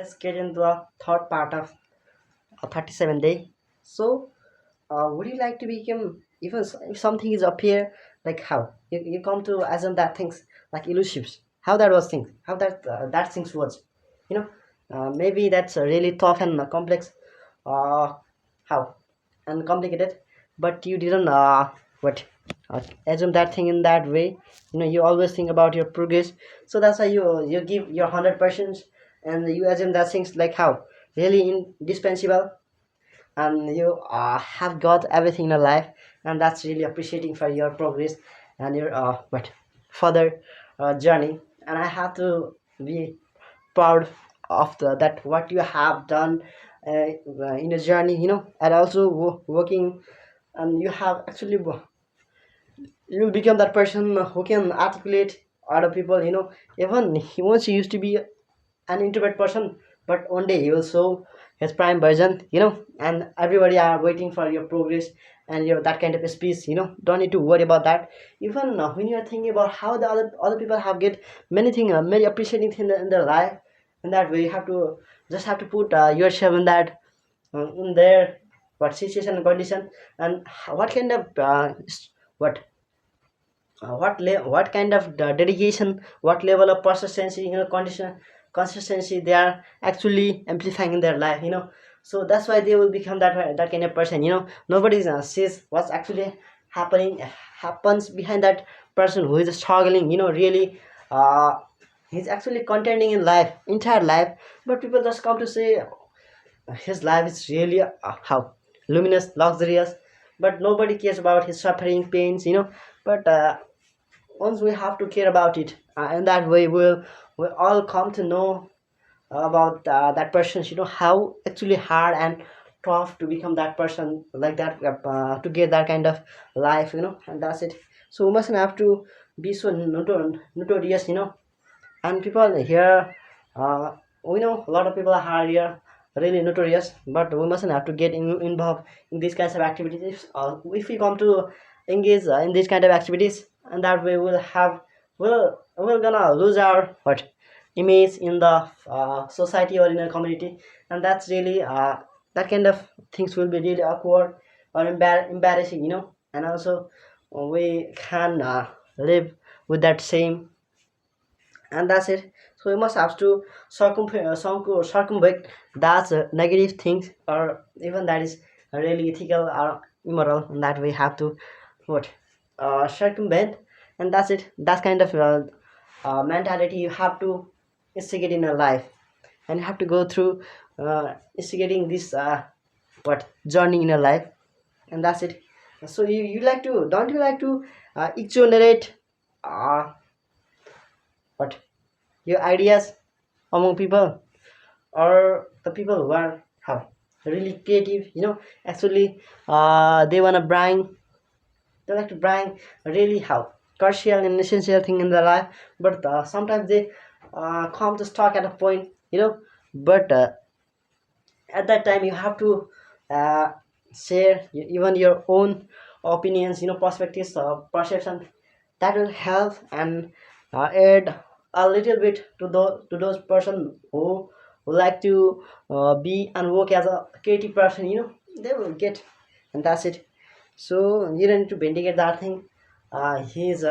let's get into the third part of a 37 day. So, would you like to become even if something is up here, like how you come to assume that things like illusions, how that was things, how that things was, you know, maybe that's really tough and complex, uh, how and complicated, but you didn't what assume that thing in that way. You always think about your progress, so that's why you give your 100%, and you assume that things like how really indispensable, and you have got everything in your life, and that's really appreciating for your progress and your but further journey. And I have to be proud of that what you have done in a journey, and also working, and you have actually you'll become that person who can articulate other people. Even he once used to be an introvert person, but one day he will show his prime version, and everybody are waiting for your progress and your that kind of speech. Don't need to worry about that. Even when you are thinking about how the other people have get many things, many appreciating things in their life, in that way you have to just have to put yourself in their what situation and condition, and what kind of what what kind of dedication, what level of persistency, consistency they are actually amplifying in their life. So that's why they will become that kind of person. Nobody sees what's actually happening happens behind that person who is struggling, really. He's actually contending in life, entire life, but people just come to say his life is really how luminous, luxurious, but nobody cares about his suffering, pains. But once we have to care about it, and that way we'll all come to know about that person. How actually hard and tough to become that person like that, to get that kind of life. And that's it. So we mustn't have to be so notorious. And people here, we know a lot of people are here really notorious, but we mustn't have to get involved in these kinds of activities. If we come to engage in these kind of activities, and that way we're gonna lose our what image in the society or in a community, and that's really that kind of things will be really awkward or embarrassing. And also we can live with that same, and that's it. So we must have to circumvent that negative things, or even that is really ethical or immoral, and that we have to what circumvent. And that's it. That's kind of mentality you have to instigate in your life, and you have to go through instigating this what journey in your life, and that's it. So you like to, don't you like to exonerate uh, what your ideas among people, or the people who are how really creative. Actually they want to bring, they like to bring really how crucial and essential thing in their life, but sometimes they come to stuck at a point. But at that time you have to uh, share even your own opinions, perspectives, perception, that will help and add a little bit to those person who like to be and work as a creative person. They will get, and that's it. So you don't need to vindicate that thing. He's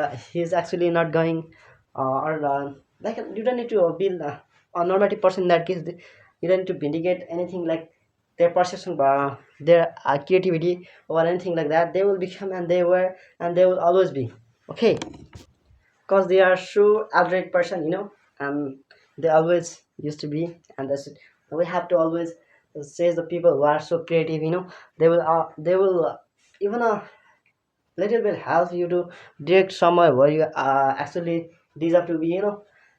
actually not going or like you don't need to be a normative person in that case. You don't need to vindicate anything like their perception, their creativity or anything like that. They will become, and they were, and they will always be okay, because they are so average person. And they always used to be, and that's it. We have to always say the people who are so creative. They will even little bit help you to direct somewhere where you actually deserve to be.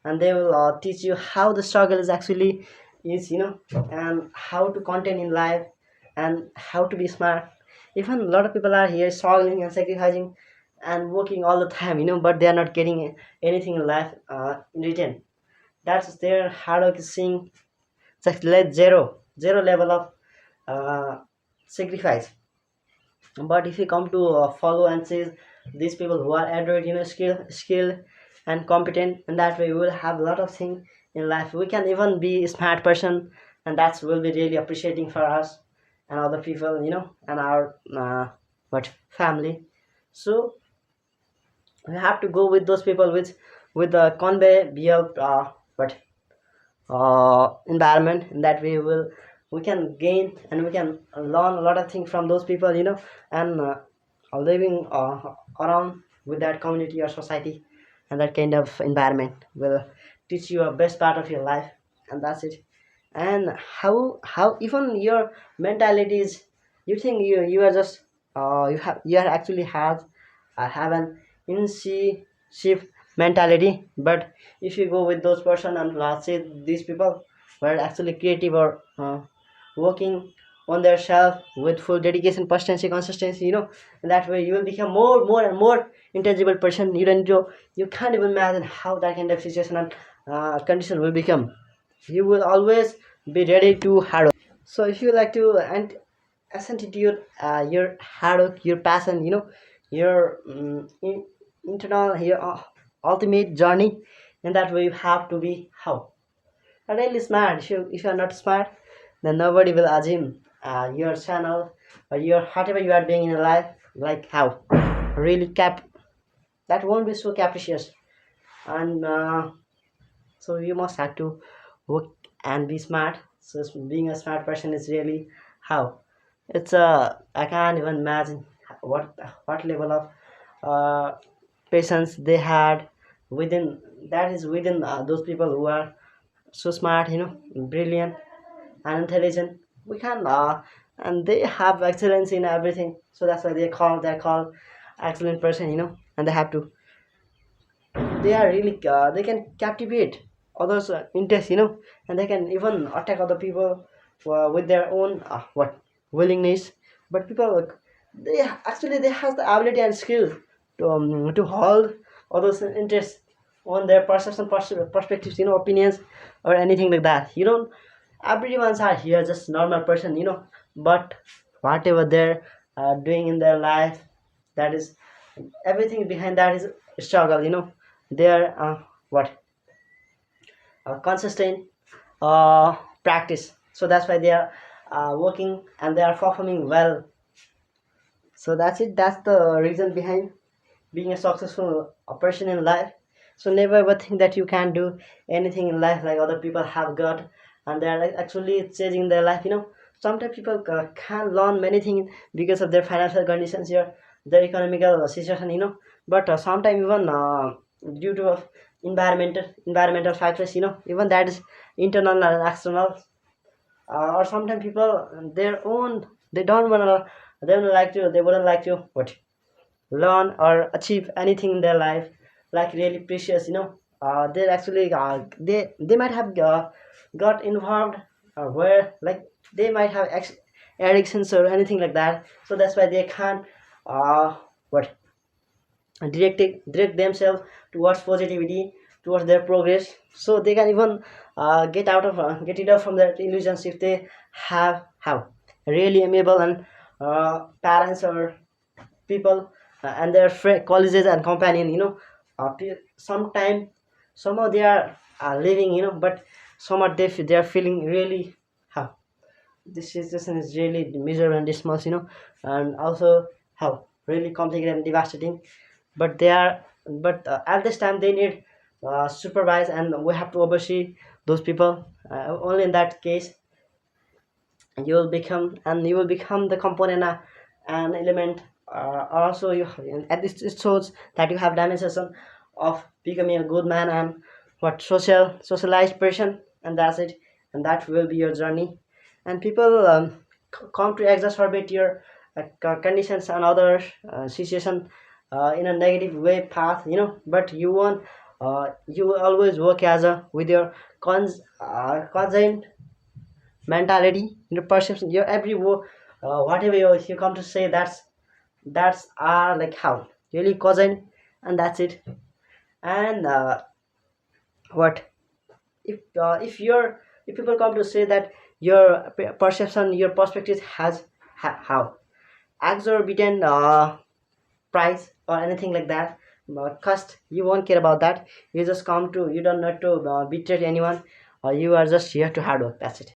And they will teach you how the struggle is actually is, and how to contain in life, and how to be smart. Even a lot of people are here struggling and sacrificing and working all the time, but they are not getting anything in life in return. That's their hard work is seeing just like zero level of uh, sacrifice. But if you come to follow and say these people who are adroit, skilled and competent, and that way we will have a lot of things in life. We can even be a smart person, and that's will be really appreciating for us and other people, and our what family. So we have to go with those people with the convivial but environment. In that way we can gain and we can learn a lot of things from those people, and living around with that community or society, and that kind of environment will teach you a best part of your life. And that's it. And how even your mentality is, you think you are just you are actually have an in C shift mentality. But if you go with those person, and let's say these people were actually creative or working on their self with full dedication, persistency, consistency, in that way you will become more and more intangible person. You can't even imagine how that kind of situation and condition will become. You will always be ready to hard work. So if you like to and ascend into your hard work, your passion, your internal, your ultimate journey. In that way you have to be how really smart. If you are not smart, then nobody will assume your channel or your whatever you are doing in your life, like how really that won't be so capricious. And so you must have to work and be smart. So being a smart person is really how it's I can't even imagine what level of uh, patience they had within, that is within those people who are so smart, brilliant and intelligent. We can and they have excellence in everything. So that's why they're called excellent person, and they have to, they are really they can captivate others interest, and they can even attack other people with their own what willingness. But people they actually they have the ability and skill to hold others interest on their perception, perspectives, opinions or anything like that. You don't, everyone's are here just normal person, but whatever they're doing in their life, that is everything behind that is struggle, they are what consistent practice. So that's why they are working and they are performing well. So that's it, that's the reason behind being a successful person in life. So never ever think that you can do anything in life like other people have got, and they are like actually changing their life. Sometimes people can learn many things because of their financial conditions here, their economical situation. But sometimes even due to environmental factors. Even that is internal and external. Or sometimes people their own, they don't wanna, they wouldn't like to what learn or achieve anything in their life like really precious. They're actually they might have got involved where like they might have addictions or anything like that. So that's why they can't what direct themselves towards positivity, towards their progress. So they can even get it out from their illusions if they have really amiable and parents or people and their colleagues and companion. Sometime somehow they are living, but somehow they are feeling really how this situation is really miserable and dismal, and also how really complicated and devastating. But they are, but at this time they need supervise, and we have to oversee those people. Only in that case you will become the component an element. Also you, at least it shows that you have dimension of becoming a good man and what socialized person, and that's it. And that will be your journey. And people come to exacerbate your conditions and other situation in a negative way path, but you won't, you will always work as a with your constant mentality, your perception, your every whatever you come to say, that's like how really cousin. And that's it. And what if your, if people come to say that your perception, your perspective has how exorbitant price or anything like that, but first you won't care about that. You just come to, you don't need to betray anyone, or you are just here to hard work. That's it.